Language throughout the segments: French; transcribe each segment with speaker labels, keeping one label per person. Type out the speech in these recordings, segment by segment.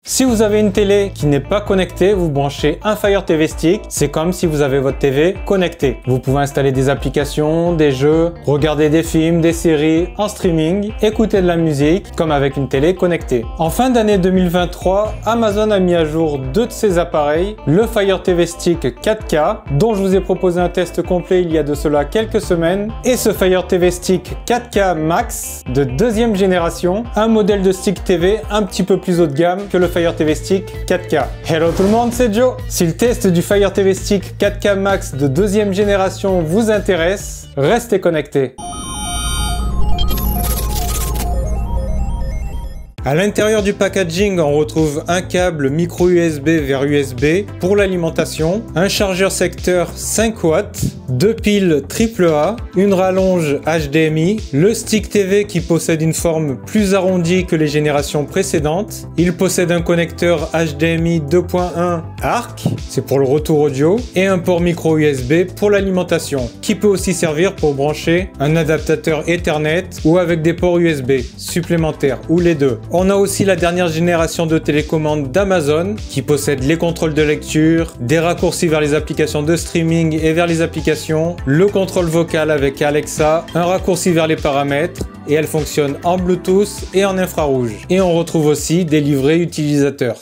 Speaker 1: Si vous avez une télé qui n'est pas connectée, vous branchez un Fire TV Stick, c'est comme si vous avez votre TV connectée. Vous pouvez installer des applications, des jeux, regarder des films, des séries en streaming, écouter de la musique, comme avec une télé connectée. En fin d'année 2023, Amazon a mis à jour deux de ses appareils, le Fire TV Stick 4K, dont je vous ai proposé un test complet il y a de cela quelques semaines, et ce Fire TV Stick 4K Max de deuxième génération, un modèle de stick TV un petit peu plus haut de gamme que le Fire TV Stick 4K. Hello tout le monde, c'est Joe. Si le test du Fire TV Stick 4K Max de deuxième génération vous intéresse, restez connectés. À l'intérieur du packaging, on retrouve un câble micro USB vers USB pour l'alimentation, un chargeur secteur 5 watts, deux piles AAA, une rallonge HDMI, le stick TV qui possède une forme plus arrondie que les générations précédentes. Il possède un connecteur HDMI 2.1 ARC, c'est pour le retour audio, et un port micro USB pour l'alimentation, qui peut aussi servir pour brancher un adaptateur Ethernet ou avec des ports USB supplémentaires, ou les deux. On a aussi la dernière génération de télécommande d'Amazon qui possède les contrôles de lecture, des raccourcis vers les applications de streaming et vers les applications, le contrôle vocal avec Alexa, un raccourci vers les paramètres et elle fonctionne en Bluetooth et en infrarouge. Et on retrouve aussi des livrets utilisateurs.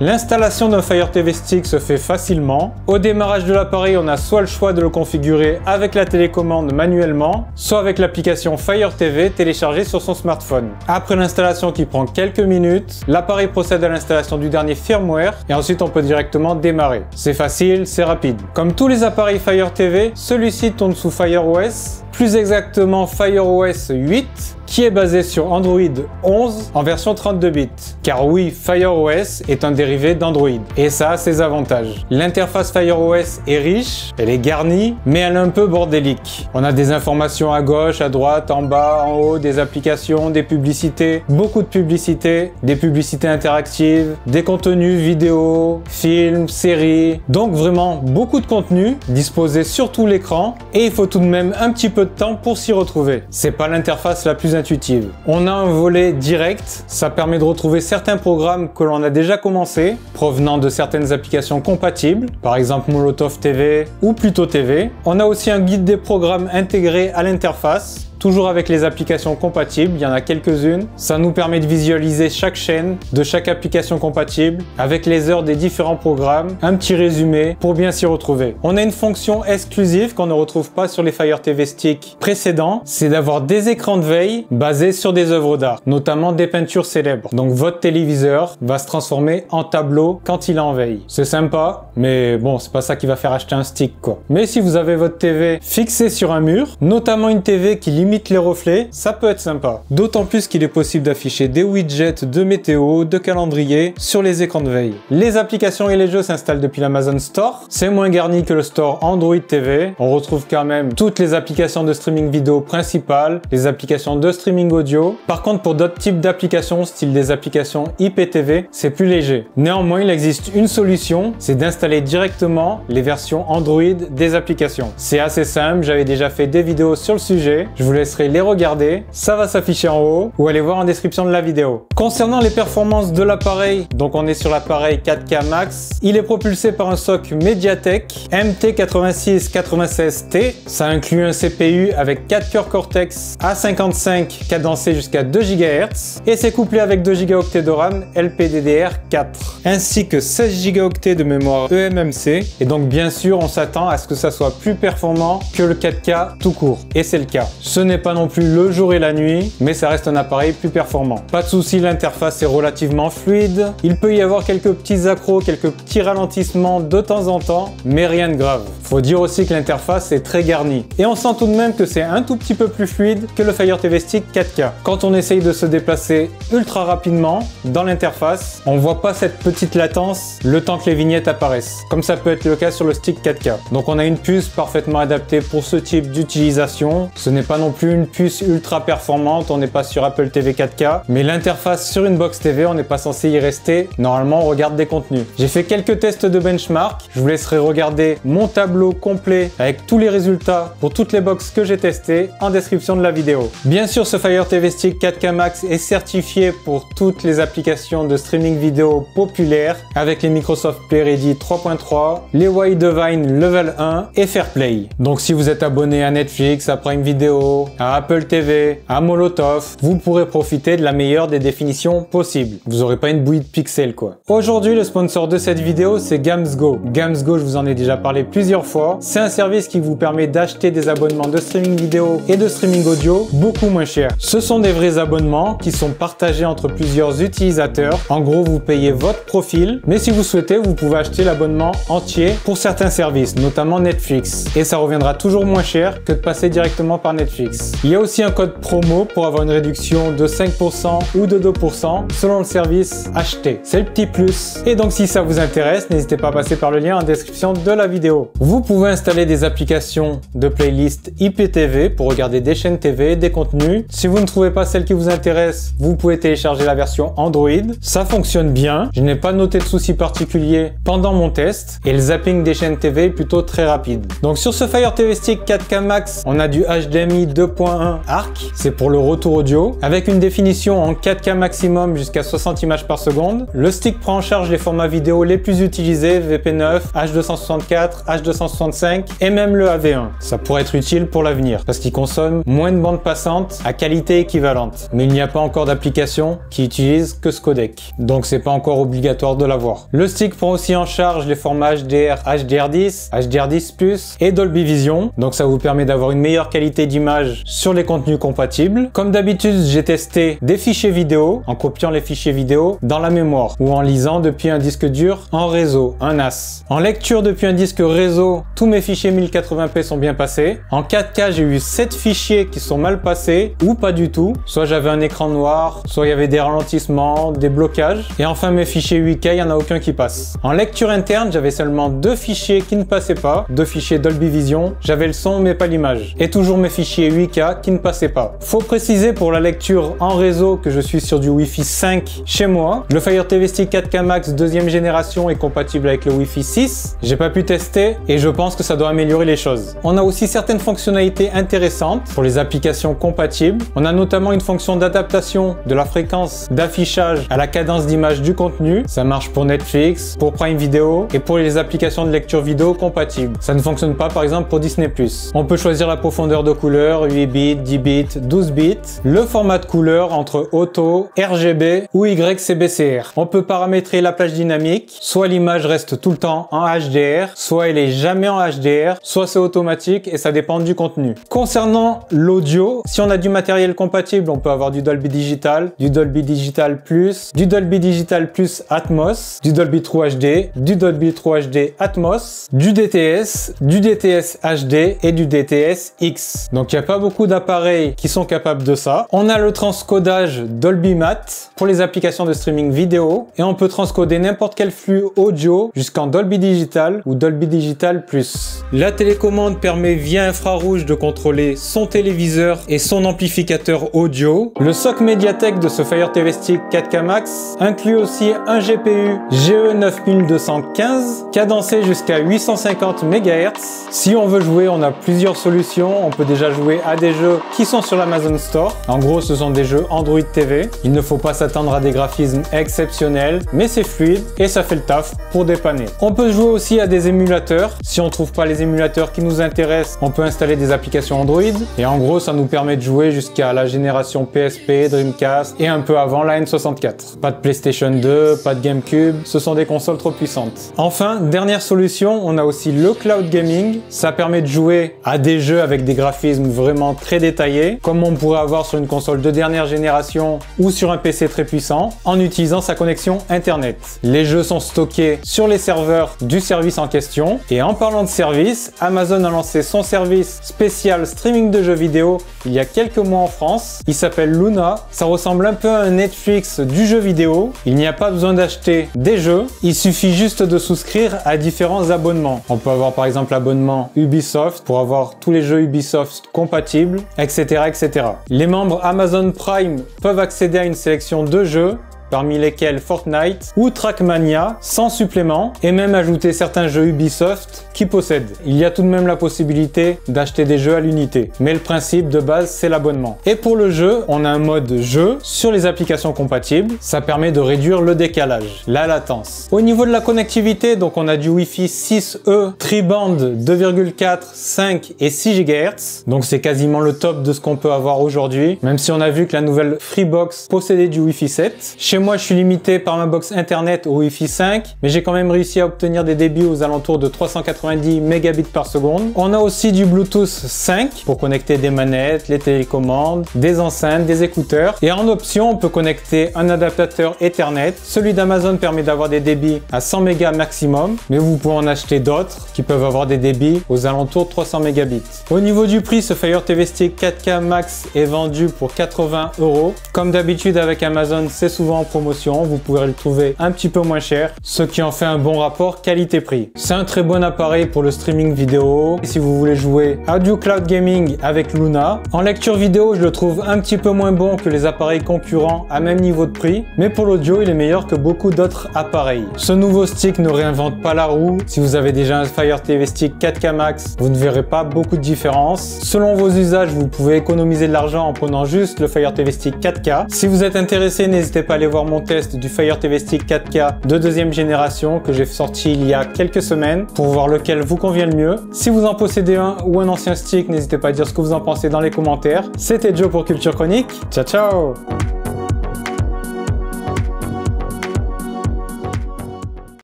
Speaker 1: L'installation d'un Fire TV Stick se fait facilement. Au démarrage de l'appareil, on a soit le choix de le configurer avec la télécommande manuellement, soit avec l'application Fire TV téléchargée sur son smartphone. Après l'installation qui prend quelques minutes, l'appareil procède à l'installation du dernier firmware et ensuite on peut directement démarrer. C'est facile, c'est rapide. Comme tous les appareils Fire TV, celui-ci tourne sous Fire OS, plus exactement Fire OS 8, qui est basé sur Android 11 en version 32 bits. Car oui, Fire OS est un dérivé d'Android et ça a ses avantages. L'interface Fire OS est riche, elle est garnie, mais elle est un peu bordélique. On a des informations à gauche, à droite, en bas, en haut, des applications, des publicités, beaucoup de publicités, des publicités interactives, des contenus vidéo, films, séries. Donc vraiment beaucoup de contenu disposé sur tout l'écran et il faut tout de même un petit peu de temps pour s'y retrouver. C'est pas l'interface la plus intuitive. On a un volet direct, ça permet de retrouver certains programmes que l'on a déjà commencé, provenant de certaines applications compatibles, par exemple Molotov TV ou Pluto TV. On a aussi un guide des programmes intégré à l'interface, toujours avec les applications compatibles, il y en a quelques-unes. Ça nous permet de visualiser chaque chaîne de chaque application compatible avec les heures des différents programmes, un petit résumé pour bien s'y retrouver. On a une fonction exclusive qu'on ne retrouve pas sur les Fire TV Stick précédents, c'est d'avoir des écrans de veille basés sur des œuvres d'art, notamment des peintures célèbres. Donc votre téléviseur va se transformer en tableau quand il est en veille. C'est sympa, mais bon, c'est pas ça qui va faire acheter un stick quoi. Mais si vous avez votre TV fixée sur un mur, notamment une TV qui limite les reflets, ça peut être sympa. D'autant plus qu'il est possible d'afficher des widgets de météo, de calendrier sur les écrans de veille. Les applications et les jeux s'installent depuis l'Amazon Store. C'est moins garni que le store Android TV. On retrouve quand même toutes les applications de streaming vidéo principales, les applications de streaming audio. Par contre, pour d'autres types d'applications, style des applications IPTV, c'est plus léger. Néanmoins, il existe une solution, c'est d'installer directement les versions Android des applications. C'est assez simple, j'avais déjà fait des vidéos sur le sujet. Je vous laisserai les regarder, ça va s'afficher en haut ou aller voir en description de la vidéo. Concernant les performances de l'appareil, donc on est sur l'appareil 4K Max, il est propulsé par un SoC MediaTek MT8696T, ça inclut un CPU avec 4 cœurs Cortex A55 cadencé jusqu'à 2 GHz et c'est couplé avec 2 Go de RAM LPDDR4 ainsi que 16 Go de mémoire eMMC et donc bien sûr on s'attend à ce que ça soit plus performant que le 4K tout court et c'est le cas. Ce n'est pas non plus le jour et la nuit, mais ça reste un appareil plus performant. Pas de souci, l'interface est relativement fluide. Il peut y avoir quelques petits accros, quelques petits ralentissements de temps en temps, mais rien de grave. Faut dire aussi que l'interface est très garnie. Et on sent tout de même que c'est un tout petit peu plus fluide que le Fire TV Stick 4K. Quand on essaye de se déplacer ultra rapidement dans l'interface, on voit pas cette petite latence le temps que les vignettes apparaissent, comme ça peut être le cas sur le stick 4K. Donc on a une puce parfaitement adaptée pour ce type d'utilisation. Ce n'est pas non plus plus une puce ultra performante, on n'est pas sur Apple TV 4K, mais l'interface sur une box TV, on n'est pas censé y rester. Normalement, on regarde des contenus. J'ai fait quelques tests de benchmark. Je vous laisserai regarder mon tableau complet avec tous les résultats pour toutes les box que j'ai testées en description de la vidéo. Bien sûr, ce Fire TV Stick 4K Max est certifié pour toutes les applications de streaming vidéo populaires avec les Microsoft Play Ready 3.3, les Widevine Level 1 et Fairplay. Donc si vous êtes abonné à Netflix, à Prime Video, à Apple TV, à Molotov, vous pourrez profiter de la meilleure des définitions possibles. Vous n'aurez pas une bouillie de pixels quoi. Aujourd'hui, le sponsor de cette vidéo, c'est GamsGo. GamsGo, je vous en ai déjà parlé plusieurs fois. C'est un service qui vous permet d'acheter des abonnements de streaming vidéo et de streaming audio beaucoup moins cher. Ce sont des vrais abonnements qui sont partagés entre plusieurs utilisateurs. En gros, vous payez votre profil, mais si vous souhaitez, vous pouvez acheter l'abonnement entier pour certains services, notamment Netflix. Et ça reviendra toujours moins cher que de passer directement par Netflix. Il y a aussi un code promo pour avoir une réduction de 5% ou de 2% selon le service acheté. C'est le petit plus. Et donc si ça vous intéresse, n'hésitez pas à passer par le lien en description de la vidéo. Vous pouvez installer des applications de playlist IPTV pour regarder des chaînes TV, des contenus. Si vous ne trouvez pas celle qui vous intéresse, vous pouvez télécharger la version Android. Ça fonctionne bien. Je n'ai pas noté de soucis particuliers pendant mon test et le zapping des chaînes TV est plutôt très rapide. Donc sur ce Fire TV Stick 4K Max, on a du HDMI 2.1 ARC, c'est pour le retour audio, avec une définition en 4K maximum jusqu'à 60 images par seconde. Le stick prend en charge les formats vidéo les plus utilisés, VP9, H264, H265 et même le AV1. Ça pourrait être utile pour l'avenir parce qu'il consomme moins de bande passante à qualité équivalente. Mais il n'y a pas encore d'application qui utilise que ce codec. Donc c'est pas encore obligatoire de l'avoir. Le stick prend aussi en charge les formats HDR, HDR10, HDR10+, et Dolby Vision. Donc ça vous permet d'avoir une meilleure qualité d'image sur les contenus compatibles. Comme d'habitude, j'ai testé des fichiers vidéo en copiant les fichiers vidéo dans la mémoire ou en lisant depuis un disque dur en réseau, un NAS. En lecture depuis un disque réseau, tous mes fichiers 1080p sont bien passés. En 4K, j'ai eu 7 fichiers qui sont mal passés ou pas du tout. Soit j'avais un écran noir, soit il y avait des ralentissements, des blocages. Et enfin mes fichiers 8K, il n'y en a aucun qui passe. En lecture interne, j'avais seulement 2 fichiers qui ne passaient pas, 2 fichiers Dolby Vision. J'avais le son mais pas l'image. Et toujours mes fichiers 8K qui ne passaient pas. Faut préciser pour la lecture en réseau que je suis sur du Wi-Fi 5 chez moi. Le Fire TV Stick 4K Max deuxième génération est compatible avec le Wi-Fi 6. J'ai pas pu tester et je pense que ça doit améliorer les choses. On a aussi certaines fonctionnalités intéressantes pour les applications compatibles. On a notamment une fonction d'adaptation de la fréquence d'affichage à la cadence d'image du contenu. Ça marche pour Netflix, pour Prime Video et pour les applications de lecture vidéo compatibles. Ça ne fonctionne pas par exemple pour Disney+. On peut choisir la profondeur de couleur, 8 bits, 10 bits, 12 bits, le format de couleur entre auto, RGB ou YCBCR. On peut paramétrer la plage dynamique, soit l'image reste tout le temps en HDR, soit elle est jamais en HDR, soit c'est automatique et ça dépend du contenu. Concernant l'audio, si on a du matériel compatible, on peut avoir du Dolby Digital, du Dolby Digital Plus, du Dolby Digital Plus Atmos, du Dolby True HD, du Dolby True HD Atmos, du DTS HD et du DTS X. Donc il n'y a pas beaucoup d'appareils qui sont capables de ça. On a le transcodage Dolby Math pour les applications de streaming vidéo et on peut transcoder n'importe quel flux audio jusqu'en Dolby Digital ou Dolby Digital Plus. La télécommande permet via infrarouge de contrôler son téléviseur et son amplificateur audio. Le socle médiathèque de ce Fire TV Stick 4K Max inclut aussi un GPU GE9215 cadencé jusqu'à 850 MHz. Si on veut jouer, on a plusieurs solutions. On peut déjà jouer à des jeux qui sont sur l'Amazon Store. En gros, ce sont des jeux Android TV. Il ne faut pas s'attendre à des graphismes exceptionnels, mais c'est fluide et ça fait le taf pour dépanner. On peut jouer aussi à des émulateurs. Si on trouve pas les émulateurs qui nous intéressent, on peut installer des applications Android. Et en gros, ça nous permet de jouer jusqu'à la génération PSP, Dreamcast et un peu avant la N64. Pas de PlayStation 2, pas de GameCube, ce sont des consoles trop puissantes. Enfin, dernière solution, on a aussi le cloud gaming. Ça permet de jouer à des jeux avec des graphismes vraiment très détaillés, comme on pourrait avoir sur une console de dernière génération ou sur un PC très puissant, en utilisant sa connexion Internet. Les jeux sont stockés sur les serveurs du service en question. Et en parlant de service, Amazon a lancé son service spécial streaming de jeux vidéo il y a quelques mois en France. Il s'appelle Luna. Ça ressemble un peu à un Netflix du jeu vidéo. Il n'y a pas besoin d'acheter des jeux. Il suffit juste de souscrire à différents abonnements. On peut avoir par exemple l'abonnement Ubisoft pour avoir tous les jeux Ubisoft compatibles compatibles, etc., etc. Les membres Amazon Prime peuvent accéder à une sélection de jeux, parmi lesquels Fortnite ou Trackmania, sans supplément, et même ajouter certains jeux Ubisoft qui possèdent. Il y a tout de même la possibilité d'acheter des jeux à l'unité, mais le principe de base c'est l'abonnement. Et pour le jeu, on a un mode jeu sur les applications compatibles, ça permet de réduire le décalage, la latence. Au niveau de la connectivité, donc on a du Wi-Fi 6E, tri-band 2,4, 5 et 6 GHz, donc c'est quasiment le top de ce qu'on peut avoir aujourd'hui, même si on a vu que la nouvelle Freebox possédait du Wi-Fi 7. Chez moi, je suis limité par ma box internet au Wi-Fi 5, mais j'ai quand même réussi à obtenir des débits aux alentours de 390 mégabits par seconde. On a aussi du Bluetooth 5 pour connecter des manettes, les télécommandes, des enceintes, des écouteurs. Et en option, on peut connecter un adaptateur Ethernet. Celui d'Amazon permet d'avoir des débits à 100 mégas maximum, mais vous pouvez en acheter d'autres qui peuvent avoir des débits aux alentours de 300 mégabits. Au niveau du prix, ce Fire TV Stick 4K Max est vendu pour 80 €. Comme d'habitude avec Amazon, c'est souvent en promotion, vous pourrez le trouver un petit peu moins cher, ce qui en fait un bon rapport qualité-prix. C'est un très bon appareil pour le streaming vidéo, si vous voulez jouer à du cloud gaming avec Luna. En lecture vidéo, je le trouve un petit peu moins bon que les appareils concurrents à même niveau de prix, mais pour l'audio, il est meilleur que beaucoup d'autres appareils. Ce nouveau stick ne réinvente pas la roue. Si vous avez déjà un Fire TV Stick 4K Max, vous ne verrez pas beaucoup de différence. Selon vos usages, vous pouvez économiser de l'argent en prenant juste le Fire TV Stick 4K. Si vous êtes intéressé, n'hésitez pas à aller voir mon test du Fire TV Stick 4K de deuxième génération que j'ai sorti il y a quelques semaines pour voir lequel vous convient le mieux. Si vous en possédez un ou un ancien stick, n'hésitez pas à dire ce que vous en pensez dans les commentaires. C'était Joe pour Culture Chronique. Ciao ciao!